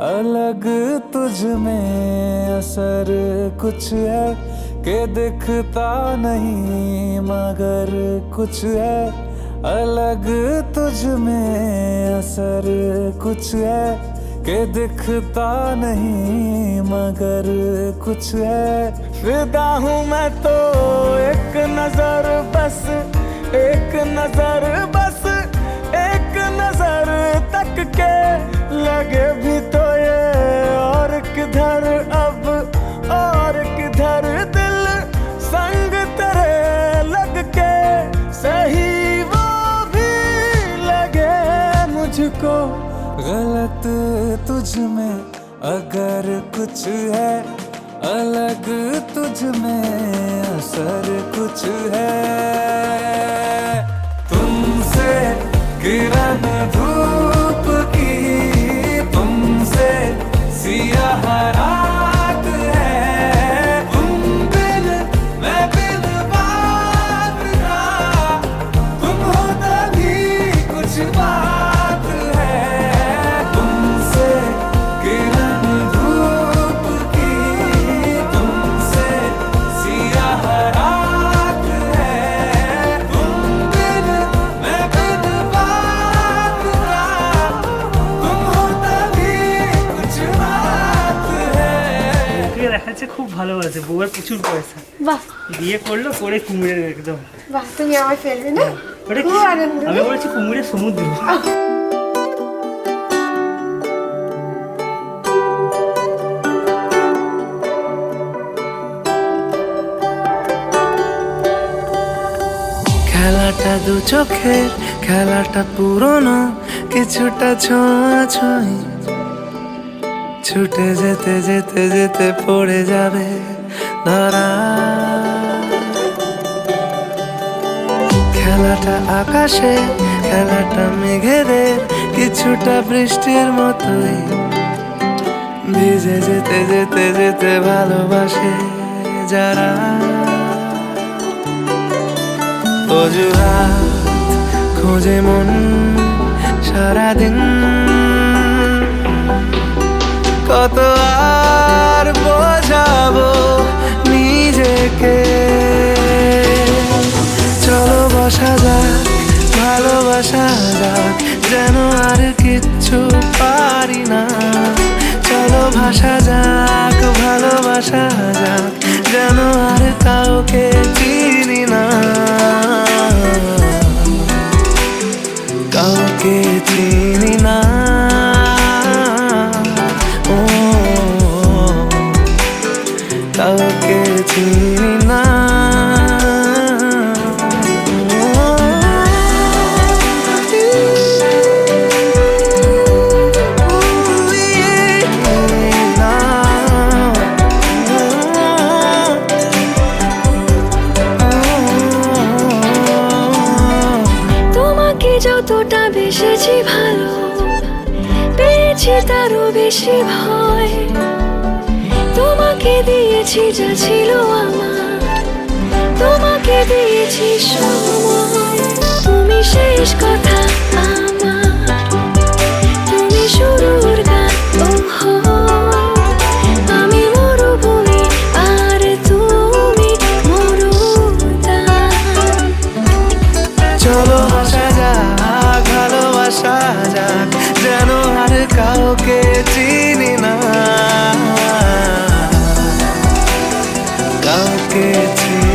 अलग तुझ में असर कुछ है कि दिखता नहीं मगर कुछ है। अलग तुझ में असर कुछ है कि दिखता नहीं मगर कुछ है। फिदा हूँ मैं तो एक नजर बस, एक नजर बस, एक नजर तक के लगे भी तो ये और किधर अब और किधर दिल संग तेरे लग के सही वो भी लगे मुझको। गलत तुझ में अगर कुछ है, अलग तुझ में असर कुछ है। तुमसे किरण धूप की, तुमसे सियाह रात है। तुम बिन मैं बिन बात का, तुम हो तभी कुछ बात है। तुमसे किरण धूप की, तुमसे सियाह रात है। तुम बिन मैं बिन बात का, तुम हो तभी कुछ बात है। ওকে দেখাচ্ছে খুব ভালোবাসে, বউয়ের প্রচুর পয়সা, বাহ বিয়ে করলো করে কুমিরের একদম। বাহ, তুমি আমার ফেলবে না? ওটা কি? খুব আনন্দ। আমি বলেছি কুমিরের সমুদ্র। খেলাটা দু চোখের, খেলাটা পুরনো, কিছুটা ছোঁয়াছুঁই। ছুটে যেতে যেতে যেতে পড়ে যাবে ধরা। খেলাটা আকাশে, খেলাটা মেঘেদের, কিছুটা বৃষ্টির মতোই। ভিজে যেতে যেতে যেতে ভালোবাসে যারা। অজুহাত খোঁজে মন সারাদিন, কত আর বোঝাবো নিজেকে। চলো বসা যাক, ভালোবাসা যাক, যেন আর কিচ্ছু পারি না। চলো ভাসা যাক, ভালোবাসা যাক, যেন আর কাউকে চিনি না। কাউকে চিনি না। ও কাউকে চিনি না। যতটা বেসেছি ভালো, পেয়েছি তারও বেশি ভয়। তোমাকে দিয়েছি যা ছিল আমার, তোমাকে দিয়েছি সময়। তুমি শেষ কথা আমার, তুমি শুরুর গান। ওহো আমি মরুভূমি আর তুমি মরুদ্যান। চলো হাসা যাক, ভালোবাসা যাক, যেন আর কাউকে চিনি না। কাউকে চিনি